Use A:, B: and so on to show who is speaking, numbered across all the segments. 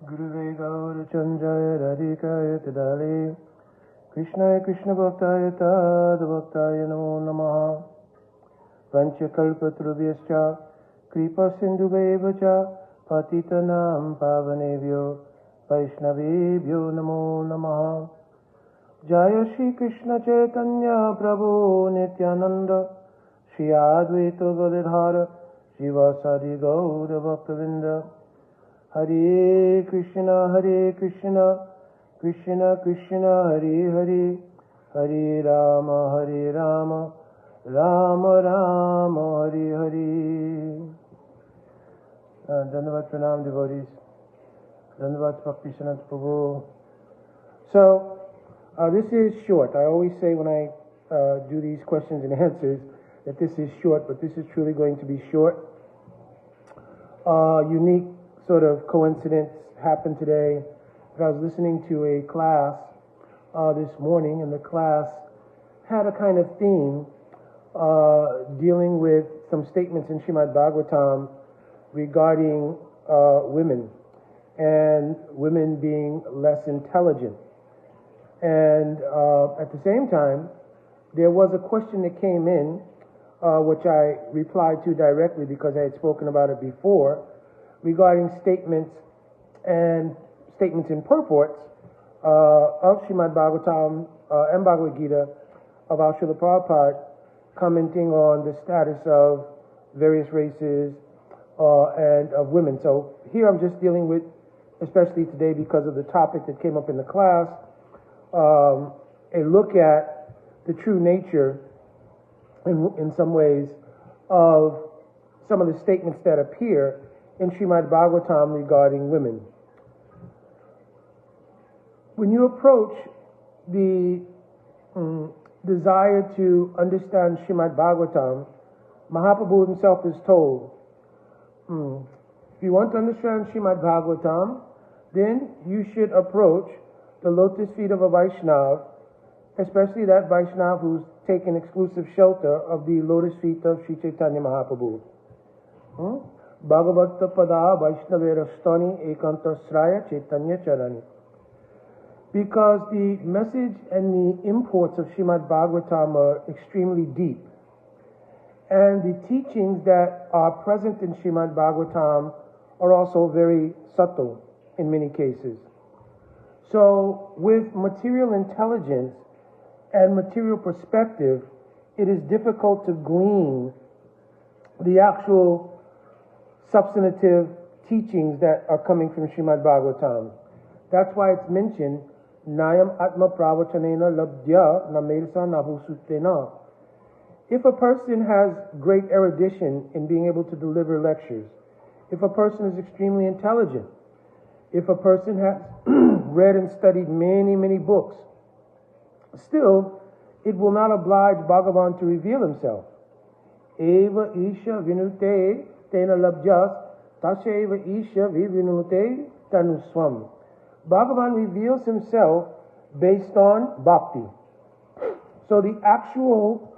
A: Guruve Gaur Chanjaya Radhikaya Tadale Krishnaya Krishna Bhaktaya Tad Bhaktaya Namo Namaha Panchakalpatrubhyascha Kripa Sindhuvevacha Patitanam Pavanevyo Vaishnavebhyo Namo Namaha Jaya Shri Krishna Chaitanya Prabhu Nityananda Shri Advaita Gadadhara Srivasadi Gaura Bhaktavinda Hare Krishna Krishna Krishna Hare Hare Hare Rama Rama Rama Hare Hare. Dandavat Pranam devotees. Dandavat Bhakti Sanat Prabhu. So, this is short. I always say when I do these questions and answers that this is short, but this is truly going to be short. Unique sort of coincidence happened today. I was listening to a class this morning, and the class had a kind of theme dealing with some statements in Srimad Bhagavatam regarding women and women being less intelligent. And at the same time, there was a question that came in, which I replied to directly because I had spoken about it before, regarding statements and purports of Srimad Bhagavatam and Bhagavad Gita of our Srila Prabhupada, commenting on the status of various races and of women. So here I'm just dealing with, especially today because of the topic that came up in the class, a look at the true nature in some ways of some of the statements that appear in Srimad Bhagavatam regarding women. When you approach the desire to understand Srimad Bhagavatam, Mahaprabhu himself is told, if you want to understand Srimad Bhagavatam, then you should approach the lotus feet of a Vaishnav, especially that Vaishnav who's taken exclusive shelter of the lotus feet of Sri Chaitanya Mahaprabhu. Bhagavata Pada Vaishnaverastani Ekantasraya Chaitanya Charani. Because the message and the imports of Srimad Bhagavatam are extremely deep. And the teachings that are present in Srimad Bhagavatam are also very subtle in many cases. So with material intelligence and material perspective, it is difficult to glean the actual substantive teachings that are coming from Srimad Bhagavatam. That's why it's mentioned, Nayam Atma Pravachanena Labdya Namelsa Nahusutena. If a person has great erudition in being able to deliver lectures, if a person is extremely intelligent, if a person has read and studied many books, still, it will not oblige Bhagavan to reveal himself. Eva Isha Vinute Tena Labjas Tasheva Isha Vivinute Tanuswam. Bhagavan reveals himself based on bhakti. So the actual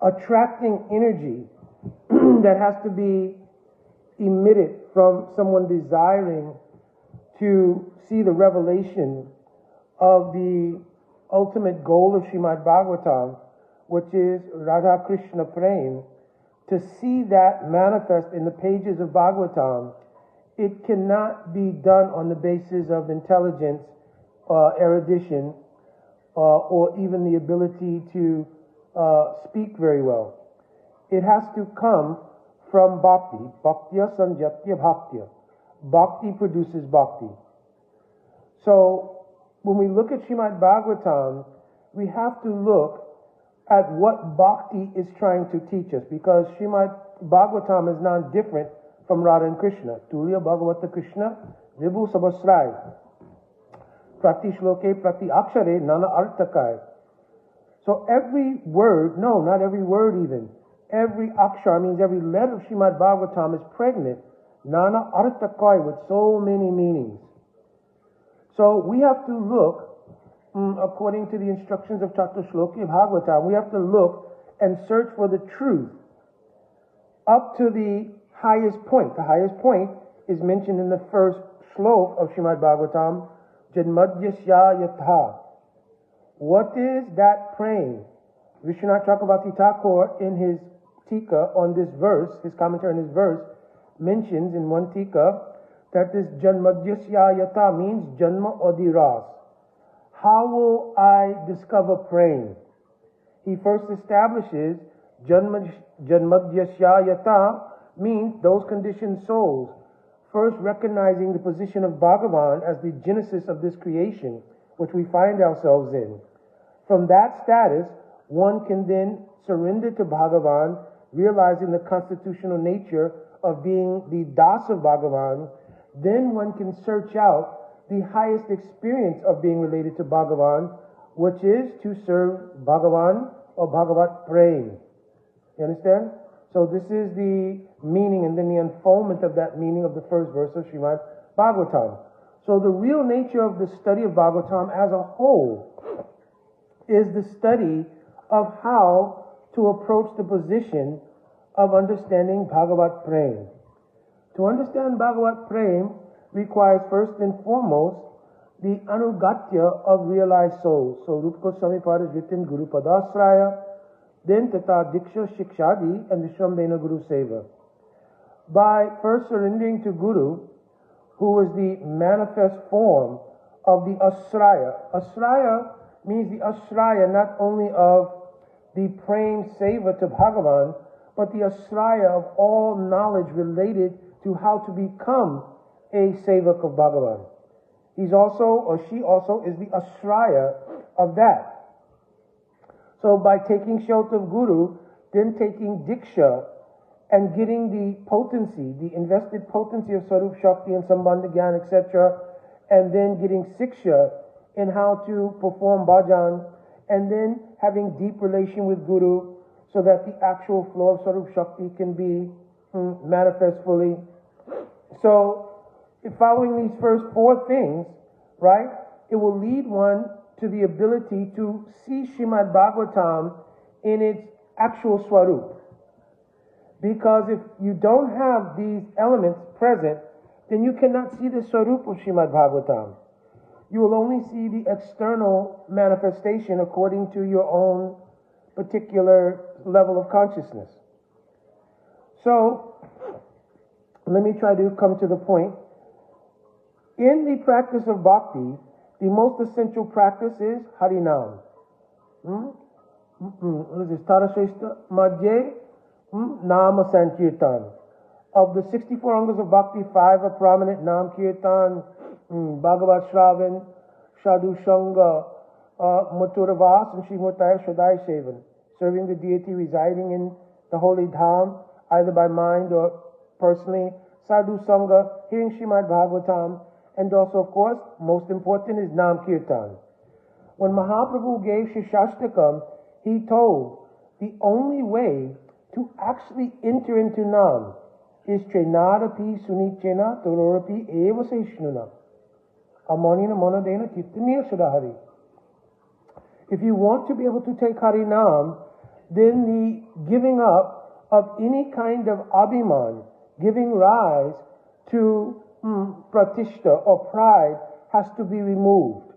A: attracting energy that has to be emitted from someone desiring to see the revelation of the ultimate goal of Srimad Bhagavatam, which is Radha Krishna Prem, to see that manifest in the pages of Bhagavatam, it cannot be done on the basis of intelligence, erudition, or even the ability to speak very well. It has to come from bhakti. Bhaktya sanjatya bhaktya. Bhakti produces bhakti. So, when we look at Srimad Bhagavatam, we have to look at what bhakti is trying to teach us, because Srimad Bhagavatam is not different from Radha and Krishna. Tulya Bhagavata Krishna Vibhu Sabasrai. Prati Shloke Prati Akshare Nana Artakai. So every word, no, not every word even, every akshar means every letter of Srimad Bhagavatam is pregnant, Nana Artakai, with so many meanings. So we have to look, according to the instructions of Chatur Shloki of Bhagavatam, we have to look and search for the truth up to the highest point. The highest point is mentioned in the first shlok of Srimad Bhagavatam, Janmadhyasya Yatha. What is that praying? Vishwanath Chakravarti Thakur in his Tika on this verse, his commentary on this verse, mentions in one Tika that this Janmadhyasya Yatha means Janma Odiras. How will I discover praying? He first establishes Janmadhyasya Yatha means those conditioned souls first recognizing the position of Bhagavan as the genesis of this creation which we find ourselves in. From that status, one can then surrender to Bhagavan, realizing the constitutional nature of being the Das of Bhagavan. Then one can search out the highest experience of being related to Bhagavan, which is to serve Bhagavan or Bhagavat praying. You understand? So this is the meaning and then the unfoldment of that meaning of the first verse of Srimad Bhagavatam. So the real nature of the study of Bhagavatam as a whole is the study of how to approach the position of understanding Bhagavat praying. To understand Bhagavat praying requires first and foremost the anugatya of realized souls. So Rupa Goswami Pad is written Guru Padasraya, then Tata Diksha Shikshadi and Vishrambena Guru Seva. By first surrendering to Guru, who is the manifest form of the Asraya. Asraya means the Asraya not only of the praying seva to Bhagavan, but the Asraya of all knowledge related to how to become a sevak of Bhagavan. He's also, or she also, is the Asraya of that. So by taking shelter of Guru, then taking Diksha, and getting the potency, the invested potency of Sarup Shakti and Sambandha Gyan, etc., and then getting Siksha in how to perform bhajan, and then having deep relation with Guru so that the actual flow of Sarup Shakti can be manifest fully. So, following these first four things, right, it will lead one to the ability to see Srimad Bhagavatam in its actual Swarup. Because if you don't have these elements present, then you cannot see the Swarup of Srimad Bhagavatam. You will only see the external manifestation according to your own particular level of consciousness. So, let me try to come to the point. In the practice of bhakti, the most essential practice is Harinam. What is this? Tarashrestha Madhye Nama Sankirtan. Of the 64 angas of bhakti, 5 are prominent: Nam Kirtan, Bhagavat Shravan, Sadhu Sangha, Mathuravas, and Srimurtaya Shradai Sevan. Serving the deity residing in the holy dham, either by mind or personally. Sadhu Sangha, hearing Srimad Bhagavatam, and also, of course, most important is Nam Kirtan. When Mahaprabhu gave Shishashtakam, he told the only way to actually enter into Nam is Trenadapi Sunichena Tororapi Eva Seishnuna Amonina Monadena Kittanir Shadahari. If you want to be able to take Harinam, then the giving up of any kind of abhiman, giving rise to pratishta or pride, has to be removed.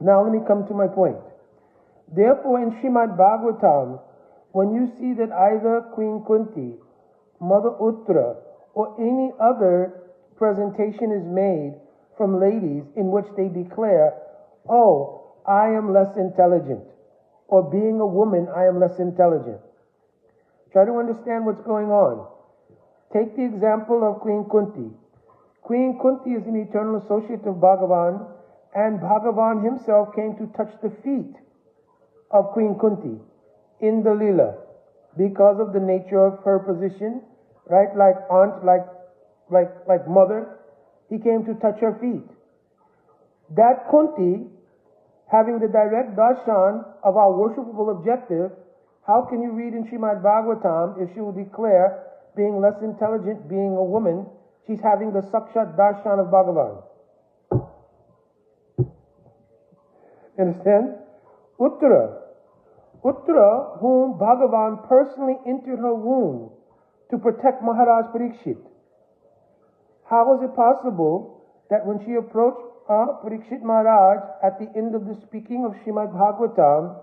A: Now let me come to my point. Therefore, in Srimad Bhagavatam, when you see that either Queen Kunti, Mother Uttara, or any other presentation is made from ladies in which they declare, oh, I am less intelligent, or being a woman, I am less intelligent. Try to understand what's going on. Take the example of Queen Kunti. Queen Kunti is an eternal associate of Bhagavan, and Bhagavan himself came to touch the feet of Queen Kunti in the Lila because of the nature of her position, right? Like aunt, like mother, he came to touch her feet. That Kunti, having the direct darshan of our worshipable objective, how can you read in Srimad Bhagavatam if she will declare being less intelligent, being a woman, she's having the sakshat darshan of Bhagavan? Understand? Uttara, whom Bhagavan personally entered her womb to protect Maharaj Parikshit. how was it possible that when she approached Parikshit Maharaj at the end of the speaking of Srimad Bhagavatam,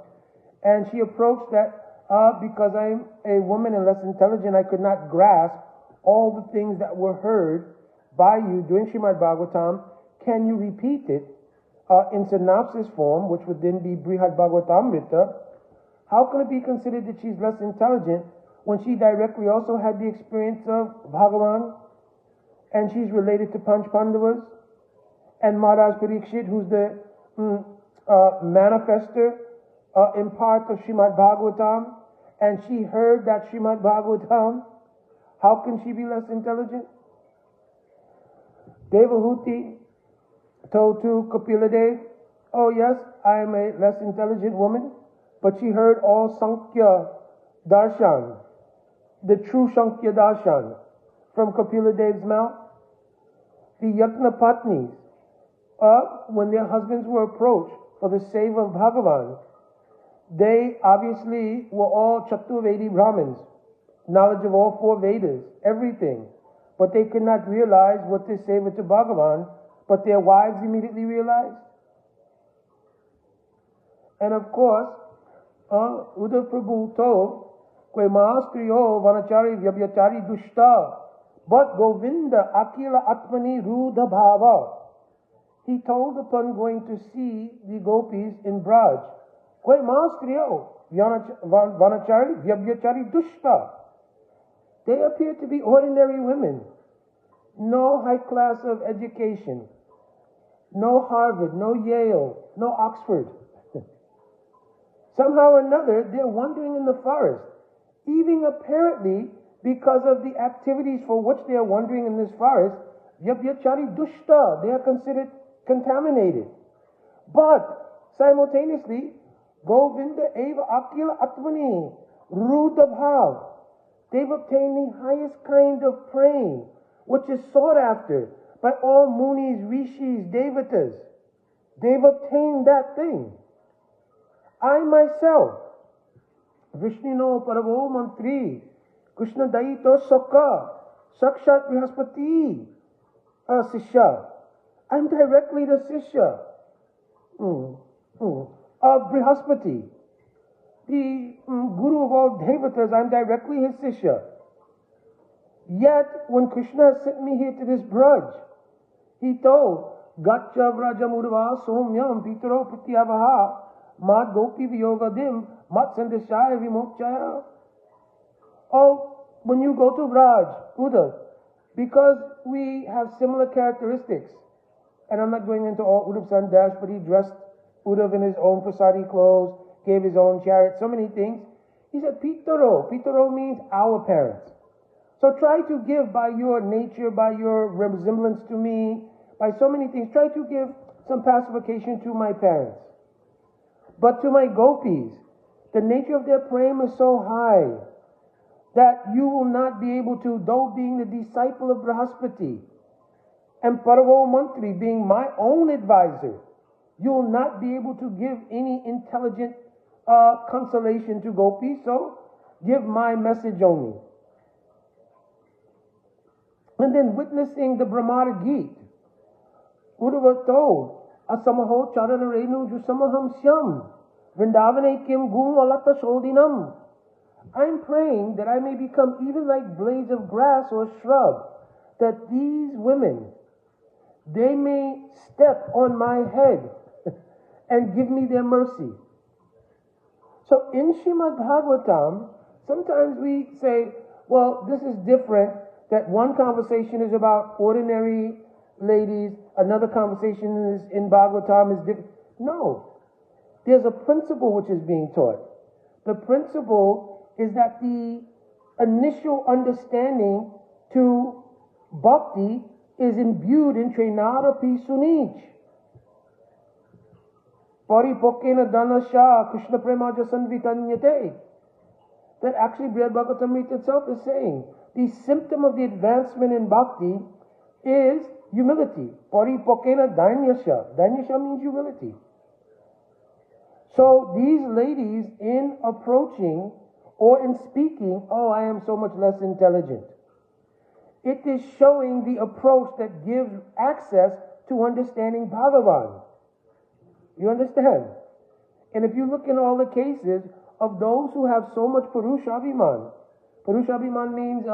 A: and she approached that because I'm a woman and less intelligent, I could not grasp all the things that were heard by you during Srimad Bhagavatam. Can you repeat it in synopsis form, which would then be Brihad Bhagavatamrita? How can it be considered that she's less intelligent when she directly also had the experience of Bhagavan, and she's related to Panch Pandavas, and Maharaj Parikshit, who's the manifester in part of Srimad Bhagavatam, and she heard that Srimad Bhagavatam? How can she be less intelligent? Devahuti told to Kapila Dev, oh yes, I am a less intelligent woman, but she heard all Sankhya Darshan, the true Sankhya Darshan, from Kapila Dev's mouth. The Yajna Patnis, when their husbands were approached for the seva of Bhagavan, they obviously were all Chaturvedi Brahmins, knowledge of all four Vedas, everything. But they could not realize what this seva to Bhagavan, but their wives immediately realized. And of course, Uddhav Prabhu told, Kwe maastriyo vanachari vyabhyachari dushta, but Govinda akila atmani rudha bhava. He told upon going to see the gopis in Braj, Kwe maastriyo vanachari vyabhyachari dushta. They appear to be ordinary women. No high class of education. No Harvard, no Yale, no Oxford. Somehow or another, they're wandering in the forest, even apparently because of the activities for which they are wandering in this forest. Vyabhyachari dushta, they are considered contaminated. But simultaneously, Govinda eva akila atmani rudha bhav. They've obtained the highest kind of praying, which is sought after by all munis, rishis, devatas. They've obtained that thing. I myself, Vishnino Paravo Mantri, Krishna Daito Sokka, Sakshat Brihaspati Sishya. I'm directly the Sishya of Brihaspati. The Guru of all Devatas, I'm directly his Sishya. Yet, when Krishna sent me here to this Braj, he told, Gacha Vrajamurva Somyam Pitaro Pratyavaha Mad Gopi Vyogadim Mat Sandeshaya Vimokchaya. Oh, when you go to Vraj, Uddhav, because we have similar characteristics, and I'm not going into all Uddhav's sandash, but he dressed Uddhav in his own prasadi clothes, gave his own chariot, so many things. He said, Pitaro. Pitaro means our parents. So try to give by your nature, by your resemblance to me, by so many things. Try to give some pacification to my parents. But to my gopis, the nature of their prema is so high that you will not be able to, though being the disciple of Brahaspati and Paravo Mantri being my own advisor, you will not be able to give any intelligent consolation to gopis, so give my message only. And then witnessing the Brahmara Geet, Uddhava told, Asamaho charana renu jusamaham syam, Vrindavane kim gung alata shodinam. I'm praying that I may become even like blades of grass or shrub, that these women, they may step on my head and give me their mercy. So in Srimad Bhagavatam, sometimes we say, well, this is different, that one conversation is about ordinary ladies, another conversation is in Bhagavatam is different. No. There's a principle which is being taught. The principle is that the initial understanding to bhakti is imbued in Trinada Pi Sunij. Paripokena Dhanasha Krishna Premaja Sanvitanyate. That actually Brihad Bhagavatamrita itself is saying the symptom of the advancement in bhakti is humility. Paripokena Danyasha. Danyasha means humility. So these ladies, in approaching or in speaking, oh, I am so much less intelligent. It is showing the approach that gives access to understanding Bhagavan. You understand? And if you look in all the cases of those who have so much Purushabhiman, Purushabhiman means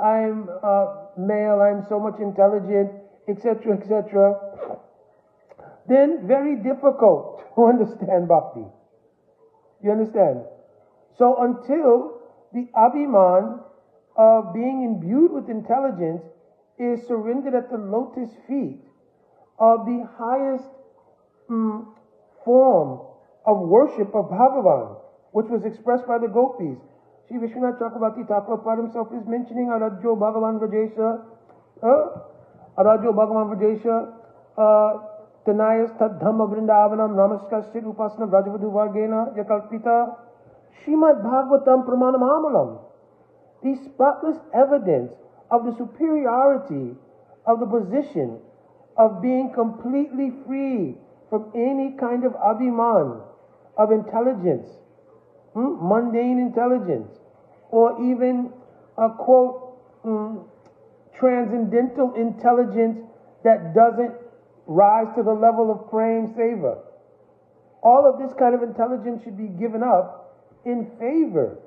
A: I'm male, I'm so much intelligent, etc., etc., then very difficult to understand bhakti. You understand? So until the Abhiman of being imbued with intelligence is surrendered at the lotus feet of the highest form of worship of Bhagavan, which was expressed by the gopis. Sri Vishwanath Chakravarti Thakur himself is mentioning Aradjo Bhagavan Vrajesha, Aradjo Bhagavan Vrajesha, Tanayas Tadhamma Vrindavanam Namaskasya Upasana Vrajavadu Vargena Yakalpita Srimad Bhagavatam Pramanamamalam. The spotless evidence of the superiority of the position of being completely free from any kind of abhiman, of intelligence, mundane intelligence, or even a quote, transcendental intelligence that doesn't rise to the level of praying seva. All of this kind of intelligence should be given up in favor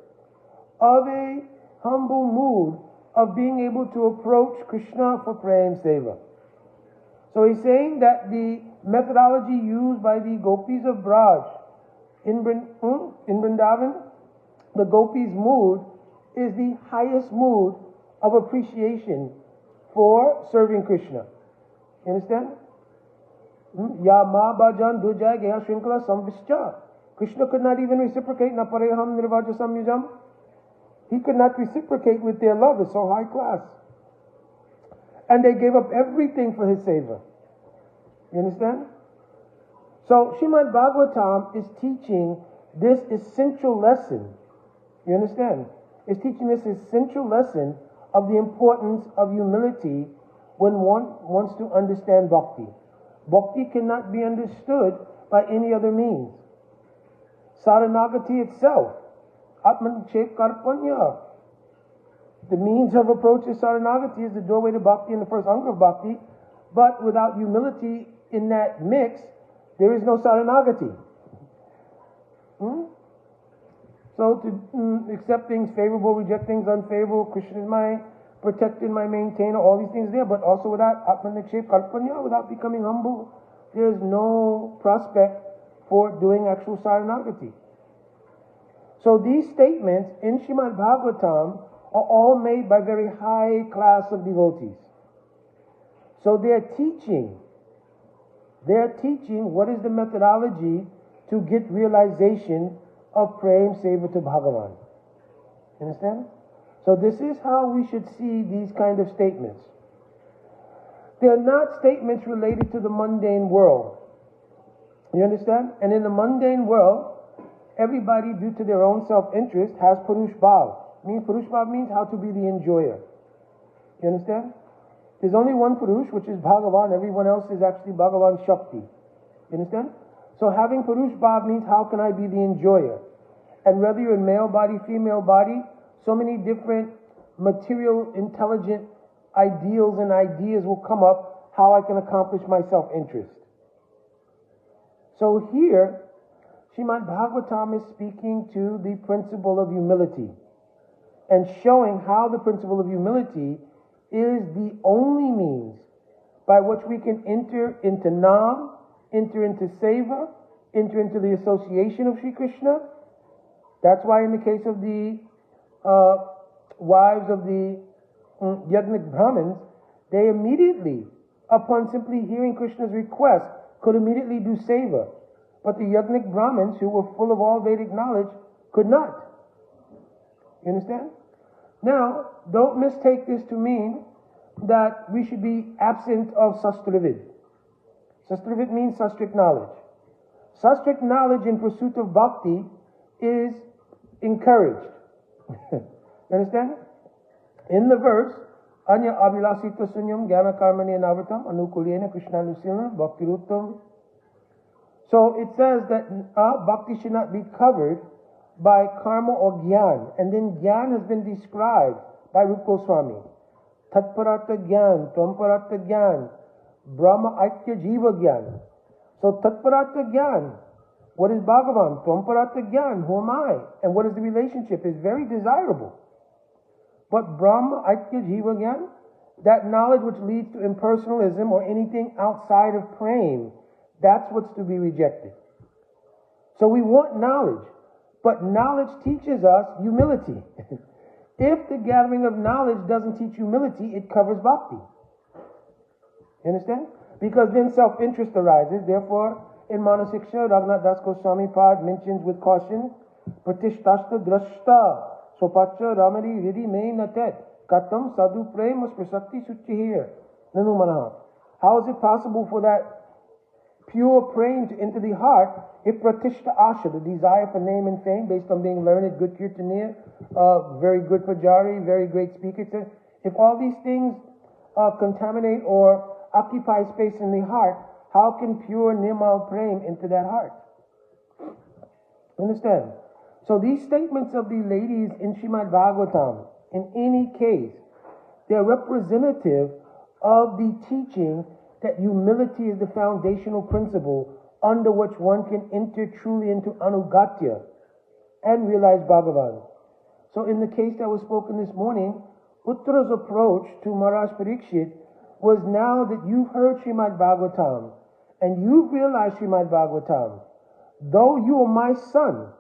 A: of a humble mood of being able to approach Krishna for praying seva. So he's saying that the methodology used by the gopis of Braj in Vrindavan, the gopis' mood is the highest mood of appreciation for serving Krishna. You understand? Ya ma bhajan dujay gaya shrinkala samvischa. Krishna could not even reciprocate. Na pareham nirvaja samyujam. He could not reciprocate with their love. It's so high class. And they gave up everything for his seva. You understand? So Srimad Bhagavatam is teaching this essential lesson. You understand? It's teaching this essential lesson of the importance of humility when one wants to understand bhakti. Bhakti cannot be understood by any other means. Saranagati itself, Atman Chek Karpanya. The means of approach is Saranagati, is the doorway to bhakti and the first anga of bhakti. But without humility in that mix, there is no Saranagati. So to accept things favorable, reject things unfavorable, Krishna is my protector, my maintainer, all these things there, but also without Atmanakshep Kalpanya, without becoming humble, there's no prospect for doing actual Saranagati. So these statements in Srimad Bhagavatam are all made by very high class of devotees. So they're teaching what is the methodology to get realization of praying seva to Bhagavan. Understand? So this is how we should see these kind of statements. They're not statements related to the mundane world. You understand? And in the mundane world, everybody, due to their own self-interest, has Purush Bhav. Purush Bhav means how to be the enjoyer. You understand? There's only one Purush, which is Bhagavan. Everyone else is actually Bhagavan Shakti. You understand? So having Purush Bhav means how can I be the enjoyer? And whether you're in male body, female body, so many different material, intelligent ideals and ideas will come up how I can accomplish my self-interest. So here, Srimad Bhagavatam is speaking to the principle of humility and showing how the principle of humility is the only means by which we can enter into Nam, enter into Seva, enter into the association of Sri Krishna. That's why in the case of the wives of the Yajnik Brahmins, they immediately, upon simply hearing Krishna's request, could immediately do Seva. But the Yajnik Brahmins, who were full of all Vedic knowledge, could not. You understand? Now, don't mistake this to mean that we should be absent of Sastravid. Sastravid means sastric knowledge. Sastric knowledge in pursuit of bhakti is encouraged. You understand? In the verse, Anya Abhilasita Sunyam Gyana Karmani Navatam Anukulena Krishna Nusila Bhakti Ruttam. So it says that bhakti should not be covered by karma or gyan. And then gyan has been described by Rupa Goswami. Tatparata Gyan, Tramparata Gyan, Brahma Aikya Jiva Gyan. So Tatparata Gyan, what is Bhagavan? Tramparata Gyan, who am I? And what is the relationship? Is very desirable. But Brahma Aikya Jiva Gyan, that knowledge which leads to impersonalism or anything outside of prema, that's what's to be rejected. So we want knowledge, but knowledge teaches us humility. If the gathering of knowledge doesn't teach humility, it covers bhakti. You understand? Because then self-interest arises. Therefore, in Manasiksha, Raghunath Das Goswami Pad mentions with caution, Pratishtashta drashta, sopacha ramari ridi me natet, katam sadhu prema prasakti suchihir, nanu manaha. How is it possible for that pure praying to enter the heart if pratishta asha, the desire for name and fame based on being learned, good kirtanir, very good pujari, very great speaker, if all these things contaminate or occupy space in the heart, how can pure nirmal prema enter that heart? Understand? So these statements of the ladies in Srimad Bhagavatam, in any case, they're representative of the teaching that humility is the foundational principle under which one can enter truly into anugatya and realize Bhagavan. So in the case that was spoken this morning, Uttara's approach to Maharaj Parikshit was, now that you've heard Srimad Bhagavatam and you've realized Srimad Bhagavatam, though you are my son,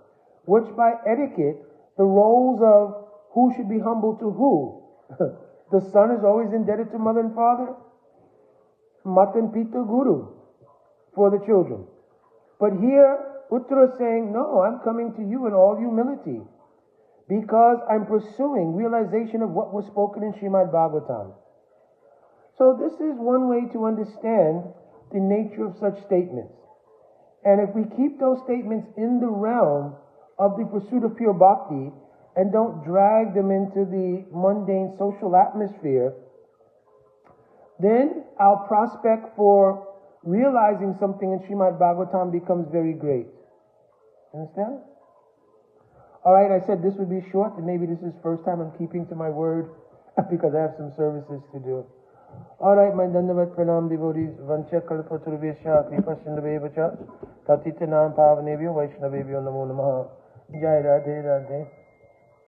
A: which by etiquette, the roles of who should be humble to who, the son is always indebted to mother and father, Matan Pita Guru for the children. But here, Uttara is saying, no, I'm coming to you in all humility because I'm pursuing realization of what was spoken in Srimad Bhagavatam. So this is one way to understand the nature of such statements. And if we keep those statements in the realm of the pursuit of pure bhakti and don't drag them into the mundane social atmosphere, then our prospect for realizing something in Srimad Bhagavatam becomes very great. Understand? Alright, I said this would be short, and maybe this is the first time I'm keeping to my word because I have some services to do. Alright, my Dandavat Pranam devotees, Vancha Kalpaturvesha, Kripa Sindhavevacha, Tatita Nam Pavanebhyo, Vaishnavebhyo Namo Namaha. Jai Radhe Radhe.